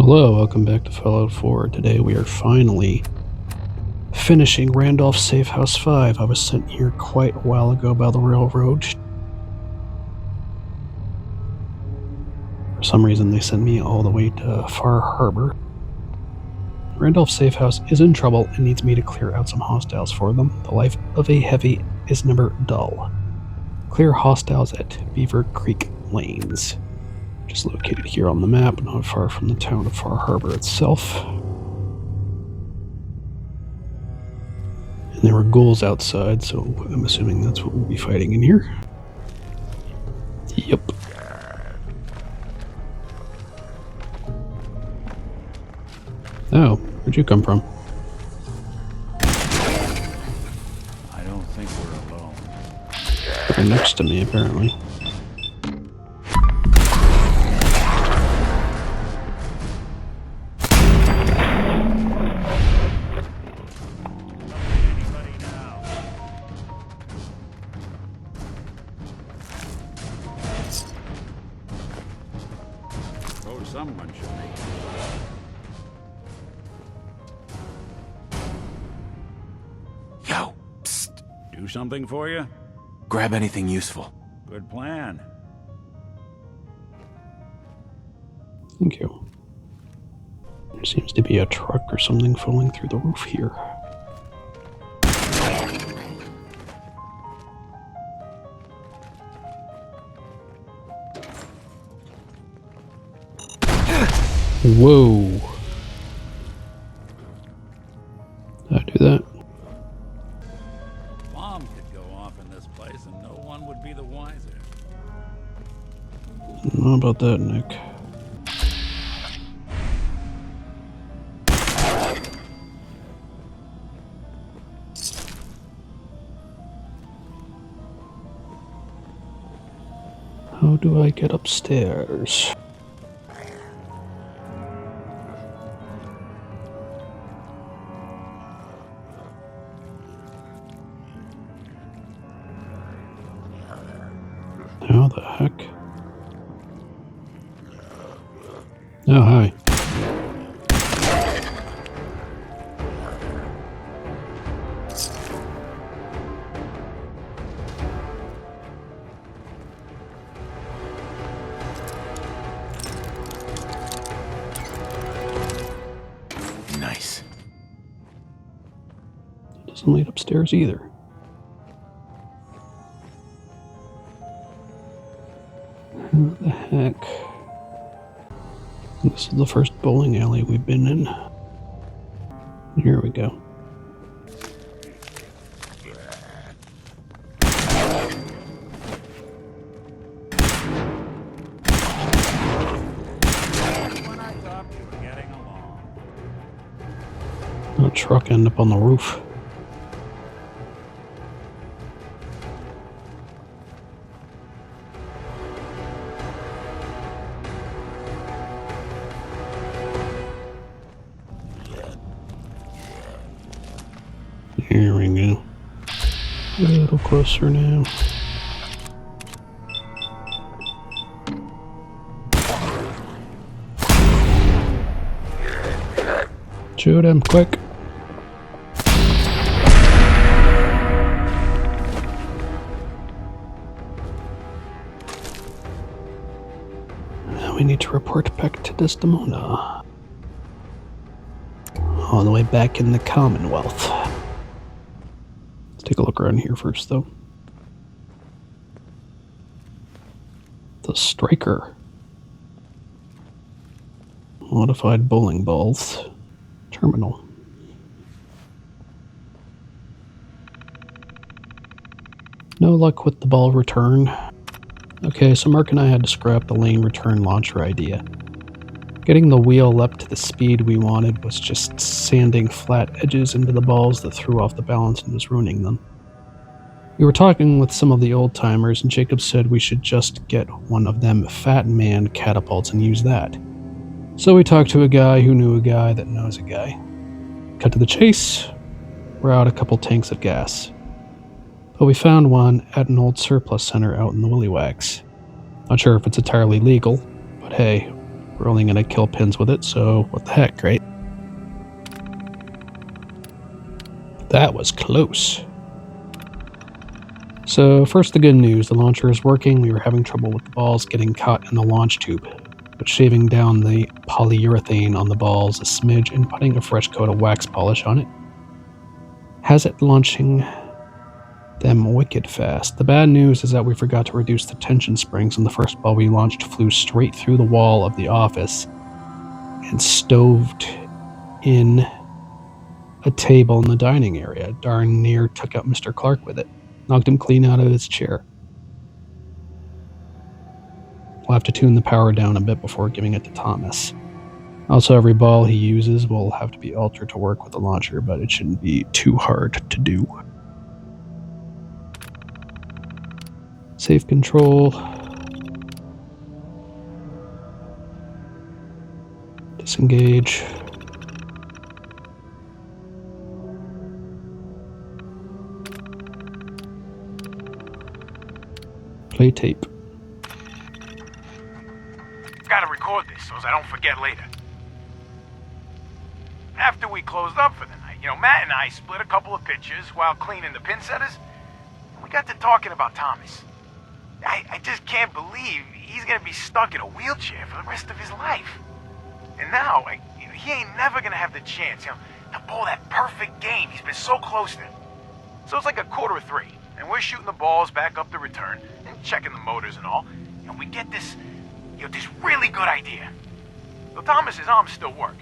Hello, welcome back to Fallout 4. Today we are finally finishing Randolph Safehouse 5. I was sent here quite a while ago by the railroad. For some reason they sent me all the way to Far Harbor. Randolph Safehouse is in trouble and needs me to clear out some hostiles for them. The life of a heavy is never dull. Clear hostiles at Beaver Creek Lanes. Just located here on the map, not far from the town of Far Harbor itself. And there were ghouls outside, so I'm assuming that's what we'll be fighting in here. Yep. Oh, where'd you come from? I don't think we're alone. Right next to me, apparently. Someone should be. Yo, psst. Do something for you? Grab anything useful. Good plan. Thank you. There seems to be a truck or something falling through the roof here. Whoa. Did I do that? Bomb could go off in this place and no one would be the wiser. I don't know about that, Nick. How do I get upstairs? How the heck? Oh, hi. Nice. It doesn't lead upstairs either. What the heck? This is the first bowling alley we've been in. Here we go. When I thought we were getting along. A truck ended up on the roof. Here we go. A little closer now. Shoot him, quick. Now we need to report back to Desdemona. All the way back in the Commonwealth. Let's take a look around here first, though. The Striker. Modified bowling balls. Terminal. No luck with the ball return. Okay, so Mark and I had to scrap the lane return launcher idea. Getting the wheel up to the speed we wanted was just sanding flat edges into the balls that threw off the balance and was ruining them. We were talking with some of the old timers, and Jacob said we should just get one of them Fat Man catapults and use that. So we talked to a guy who knew a guy that knows a guy. Cut to the chase. We're out a couple tanks of gas. But we found one at an old surplus center out in the Willywags. Not sure if it's entirely legal, but hey, We're only gonna kill pins with it, so what the heck, right? That was close. So first the good news, the launcher is working. We were having trouble with the balls getting caught in the launch tube, but shaving down the polyurethane on the balls a smidge and putting a fresh coat of wax polish on it has it launching them wicked fast. The bad news is that we forgot to reduce the tension springs, and the first ball we launched flew straight through the wall of the office and stoved in a table in the dining area. Darn near took out Mr. Clark with it. Knocked him clean out of his chair. We'll have to tune the power down a bit before giving it to Thomas. Also, every ball he uses will have to be altered to work with the launcher, but it shouldn't be too hard to do. Safe control. Disengage. Play tape. Gotta record this so I don't forget later. After we closed up for the night, Matt and I split a couple of pictures while cleaning the pin setters. And we got to talking about Thomas. I just can't believe he's gonna be stuck in a wheelchair for the rest of his life. And now, he ain't never gonna have the chance, to bowl that perfect game he's been so close to. So it's like 2:45, and we're shooting the balls back up the return and checking the motors and all, and we get this really good idea. So Thomas's arms still work,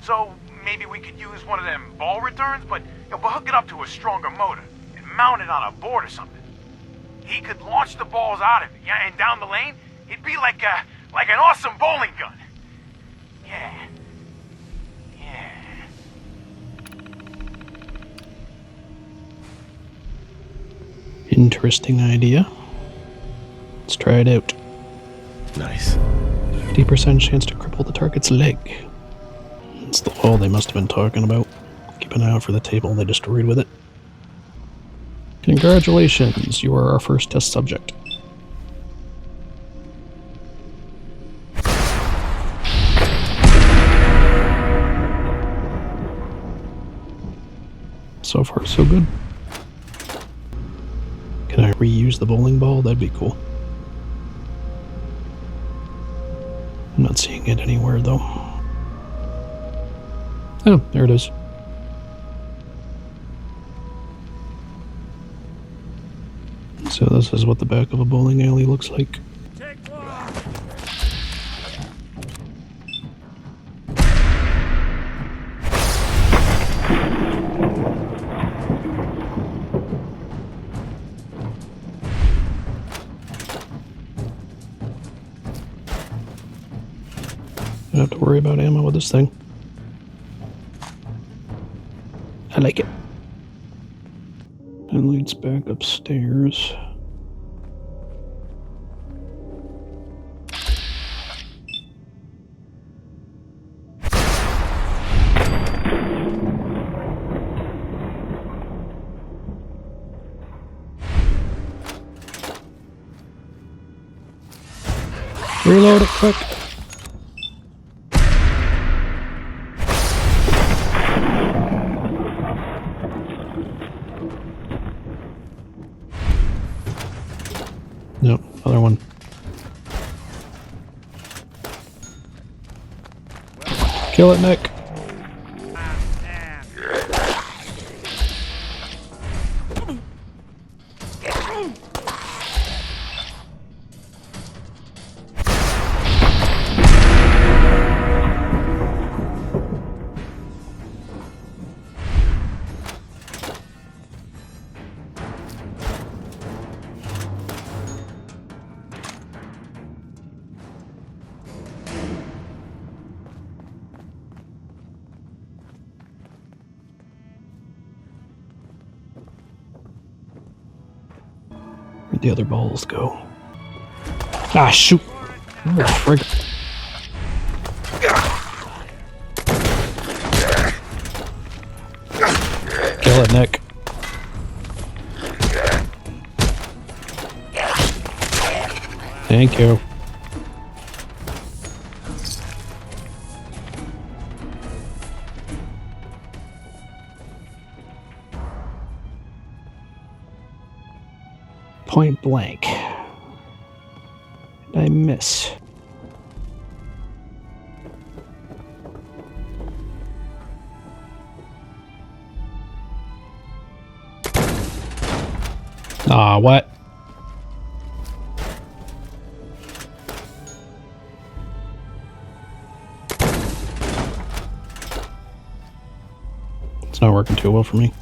so maybe we could use one of them ball returns, but we'll hook it up to a stronger motor and mount it on a board or something. He could launch the balls out of it, and down the lane, it'd be like an awesome bowling gun. Yeah. Interesting idea. Let's try it out. Nice. 50% chance to cripple the target's leg. It's the wall they must have been talking about. Keep an eye out for the table they destroyed with it. Congratulations, you are our first test subject. So far, so good. Can I reuse the bowling ball? That'd be cool. I'm not seeing it anywhere, though. Oh, there it is. So this is what the back of a bowling alley looks like. Take one. Don't have to worry about ammo with this thing. I like it. It leads back upstairs. Reload it quick. Nope, other one. Kill it, Nick. Where'd the other balls go? Ah, shoot! Oh, frig. Kill it, Nick. Thank you. point blank. And I miss. Ah, what? It's not working too well for me.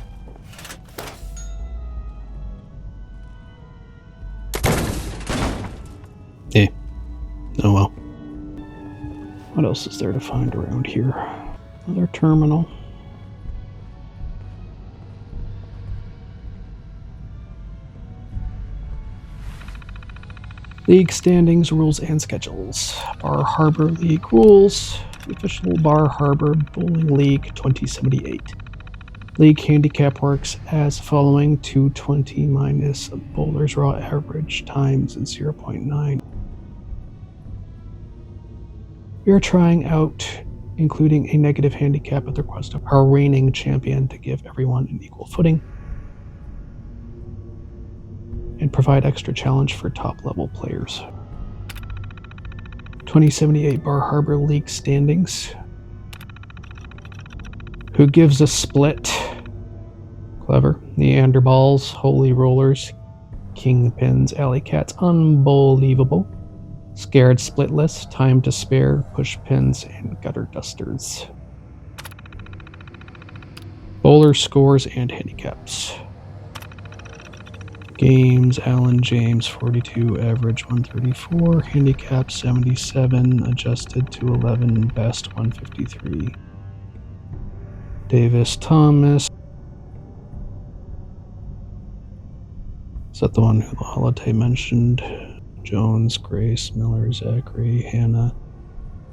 Eh. Oh well. What else is there to find around here? Another terminal. League standings, rules, and schedules. Bar Harbor League rules. The official Bar Harbor Bowling League 2078. League handicap works as following: 220 minus a bowler's raw average times 0.9. We are trying out including a negative handicap at the request of our reigning champion to give everyone an equal footing and provide extra challenge for top level players. 2078 Bar Harbor League standings. Who gives a split? Clever. Neanderballs, Holy Rollers, Kingpins, Alley Cats, Unbelievable, Scared Splitless, Time to Spare, Push Pins, and Gutter Dusters. Bowler scores and handicaps. Games, Alan James 42, average 134, handicap 77, adjusted to 11, best 153. Davis Thomas. Is that the one who Holiday mentioned? Jones, Grace, Miller, Zachary, Hannah,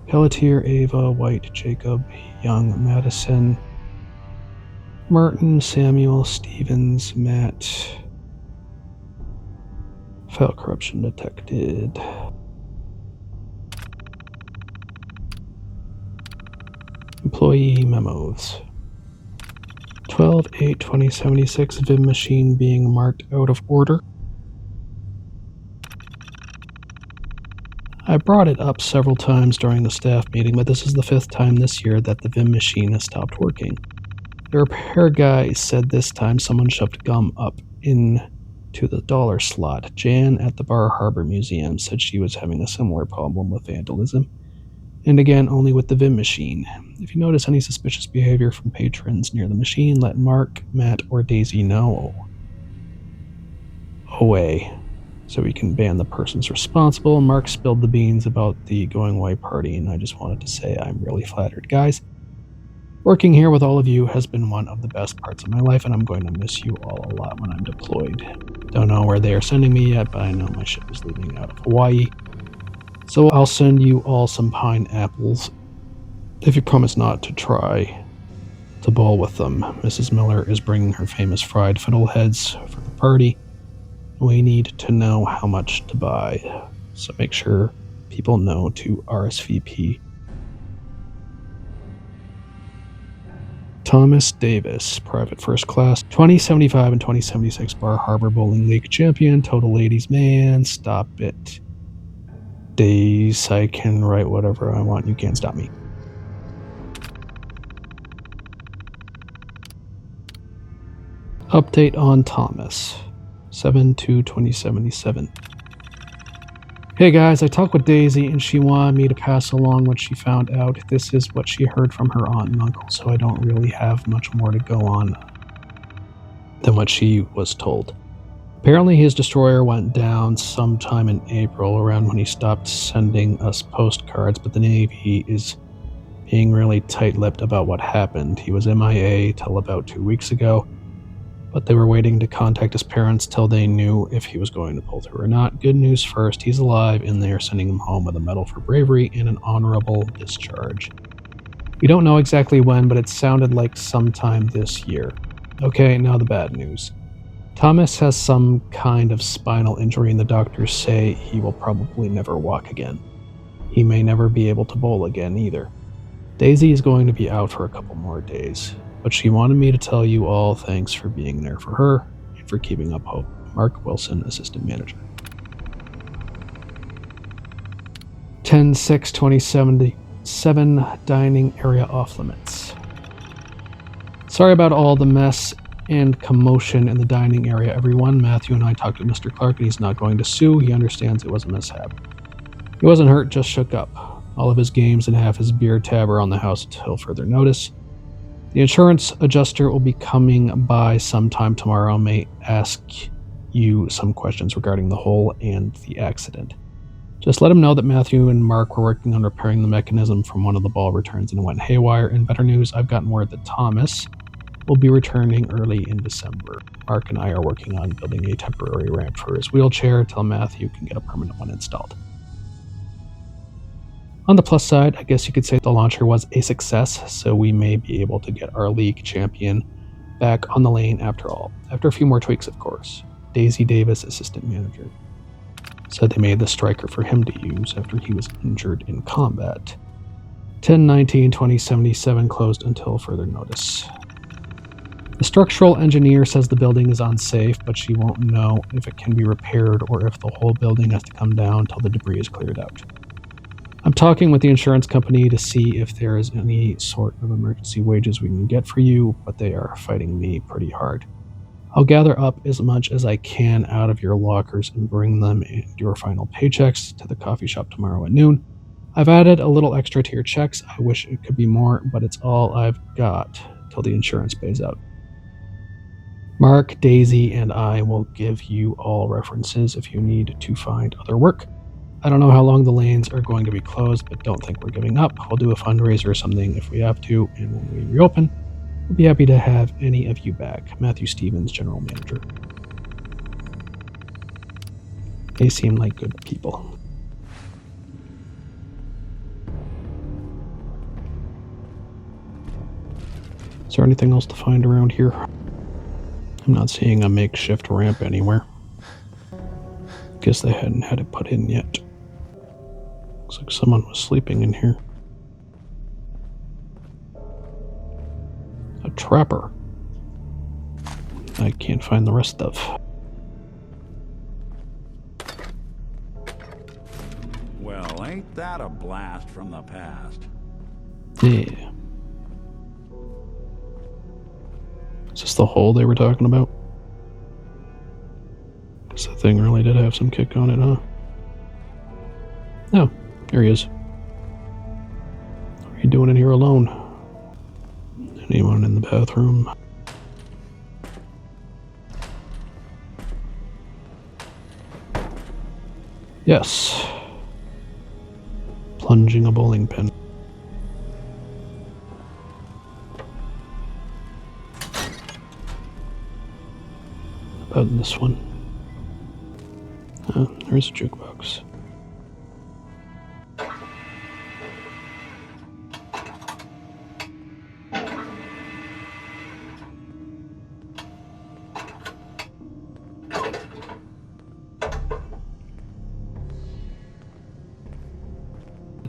Pelletier, Ava, White, Jacob, Young, Madison, Martin, Samuel, Stevens, Matt. File corruption detected. Employee memos. 12/8/2076 Vim machine being marked out of order. I brought it up several times during the staff meeting, but this is the 5th time this year that the Vim machine has stopped working. The repair guy said this time someone shoved gum up into the dollar slot. Jan at the Bar Harbor Museum said she was having a similar problem with vandalism. And again, only with the Vim machine. If you notice any suspicious behavior from patrons near the machine, let Mark, Matt, or Daisy know. Away. So we can ban the persons responsible. Mark spilled the beans about the going away party, and I just wanted to say I'm really flattered. Guys, working here with all of you has been one of the best parts of my life, and I'm going to miss you all a lot when I'm deployed. Don't know where they are sending me yet, but I know my ship is leaving out of Hawaii. So I'll send you all some pineapples if you promise not to try to bowl with them. Mrs. Miller is bringing her famous fried fiddleheads for the party. We need to know how much to buy, so make sure people know to RSVP. Thomas Davis, Private First Class, 2075 and 2076 Bar Harbor Bowling League champion, total ladies man, stop it. Days, I can write whatever I want, you can't stop me. Update on Thomas, 7/2/2077. Hey guys, I talked with Daisy and she wanted me to pass along what she found out. This is what she heard from her aunt and uncle, so I don't really have much more to go on than what she was told. Apparently his destroyer went down sometime in April, around when he stopped sending us postcards, but the Navy is being really tight-lipped about what happened. He was MIA till about 2 weeks ago, but they were waiting to contact his parents till they knew if he was going to pull through or not. Good news first, he's alive, and they are sending him home with a medal for bravery and an honorable discharge. We don't know exactly when, but it sounded like sometime this year. Okay, now the bad news. Thomas has some kind of spinal injury, and the doctors say he will probably never walk again. He may never be able to bowl again either. Daisy is going to be out for a couple more days, but she wanted me to tell you all thanks for being there for her and for keeping up hope Mark Wilson, assistant manager. 10/6/2077, dining area off limits. Sorry about all the mess and commotion in the dining area, everyone. Matthew and I talked to Mr. Clark, and he's not going to sue. He understands it was a mishap. He wasn't hurt, just shook up. All of his games and half his beer tab are on the house until further notice. The insurance adjuster will be coming by sometime tomorrow and may ask you some questions regarding the hole and the accident. Just let him know that Matthew and Mark were working on repairing the mechanism from one of the ball returns and it went haywire. In better news, I've gotten word that Thomas will be returning early in December. Mark and I are working on building a temporary ramp for his wheelchair until Matthew can get a permanent one installed. On the plus side, I guess you could say the launcher was a success, so we may be able to get our league champion back on the lane after all. After a few more tweaks, of course. Daisy Davis, assistant manager, said they made the striker for him to use after he was injured in combat. 10/19/2077 closed until further notice. The structural engineer says the building is unsafe, but she won't know if it can be repaired or if the whole building has to come down till the debris is cleared out. I'm talking with the insurance company to see if there is any sort of emergency wages we can get for you, but they are fighting me pretty hard. I'll gather up as much as I can out of your lockers and bring them and your final paychecks to the coffee shop tomorrow at noon. I've added a little extra to your checks. I wish it could be more, but it's all I've got till the insurance pays out. Mark, Daisy, and I will give you all references if you need to find other work. I don't know how long the lanes are going to be closed, but don't think we're giving up. We'll do a fundraiser or something if we have to, and when we reopen, we'll be happy to have any of you back. Matthew Stevens, general manager. They seem like good people. Is there anything else to find around here? I'm not seeing a makeshift ramp anywhere. Guess they hadn't had it put in yet. Looks like someone was sleeping in here. A trapper. I can't find the rest of. Well, ain't that a blast from the past? Yeah. Is this the hole they were talking about? Guess that thing really did have some kick on it, huh? Oh, there he is. What are you doing in here alone? Anyone in the bathroom? Yes. Plunging a bowling pin. About this one. Oh, there's a jukebox.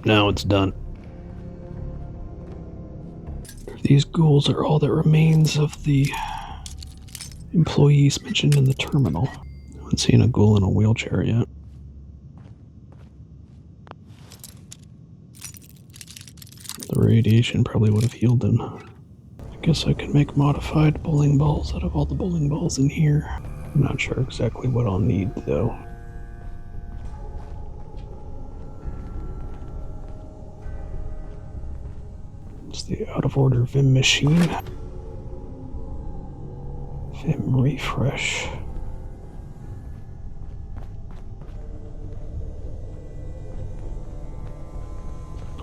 Now it's done. These ghouls are all that remains of the employees mentioned in the terminal. I haven't seen a ghoul in a wheelchair yet. The radiation probably would have healed him. I guess I could make modified bowling balls out of all the bowling balls in here. I'm not sure exactly what I'll need, though. It's the out-of-order Vim machine. Vim refresh.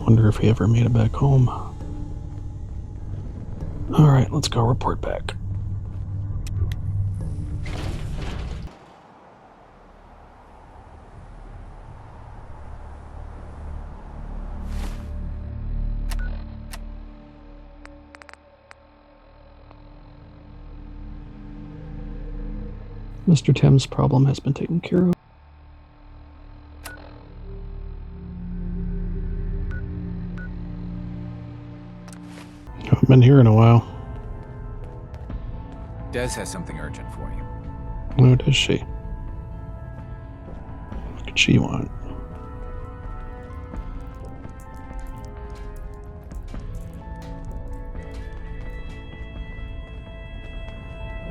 Wonder if he ever made it back home. Alright, let's go report back. Mr. Tim's problem has been taken care of. Haven't been here in a while. Des has something urgent for you. What does she? What could she want?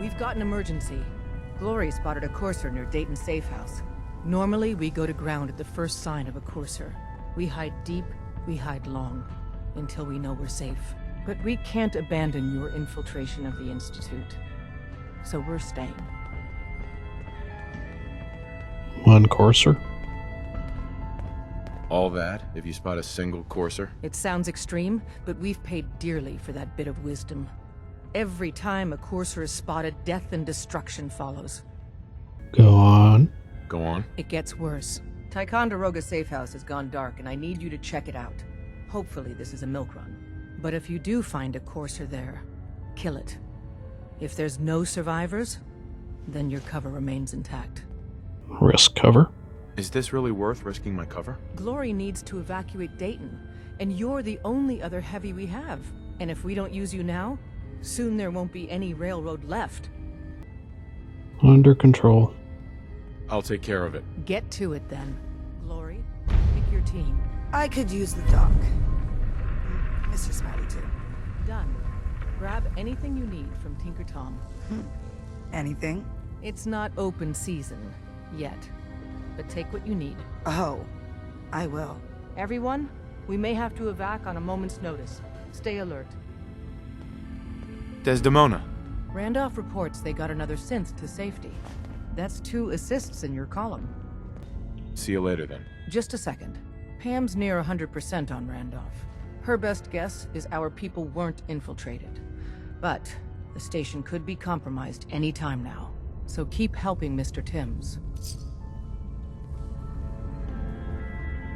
We've got an emergency. Glory spotted a courser near Dayton Safehouse. Normally, we go to ground at the first sign of a courser. We hide deep, we hide long, until we know we're safe. But we can't abandon your infiltration of the Institute. So we're staying. One courser? All that, if you spot a single courser? It sounds extreme, but we've paid dearly for that bit of wisdom. Every time a courser is spotted, death and destruction follows. Go on. Go on. It gets worse. Ticonderoga Safehouse has gone dark, and I need you to check it out. Hopefully this is a milk run. But if you do find a courser there, kill it. If there's no survivors, then your cover remains intact. Risk cover? Is this really worth risking my cover? Glory needs to evacuate Dayton, and you're the only other heavy we have. And if we don't use you now, soon there won't be any railroad left. Under control. I'll take care of it. Get to it then. Glory, pick your team. I could use the dock. Mr. Smiley, too. Done. Grab anything you need from Tinker Tom. Anything? It's not open season yet, but take what you need. Oh, I will. Everyone, we may have to evac on a moment's notice. Stay alert. Desdemona. Randolph reports they got another synth to safety. That's 2 assists in your column. See you later, then. Just a second. Pam's near 100% on Randolph. Her best guess is our people weren't infiltrated. But the station could be compromised any time now. So keep helping Mr. Timms.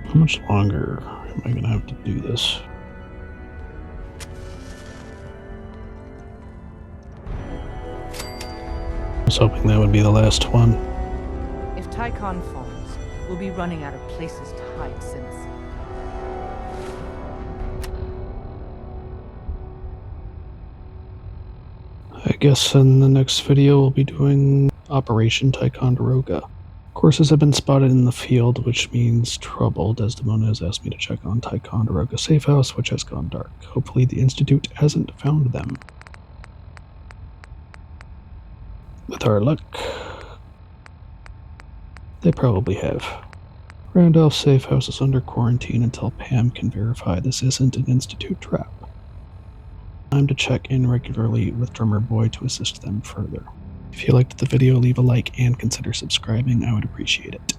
How much longer am I gonna have to do this? I was hoping that would be the last one. If Tycon falls, we'll be running out of places to hide synths. I guess in the next video we'll be doing Operation Ticonderoga. Courses have been spotted in the field, which means trouble. Desdemona has asked me to check on Ticonderoga Safehouse, which has gone dark. Hopefully the Institute hasn't found them. With our luck, they probably have. Randolph Safehouse is under quarantine until Pam can verify this isn't an Institute trap. Time to check in regularly with Drummer Boy to assist them further. If you liked the video, leave a like and consider subscribing. I would appreciate it.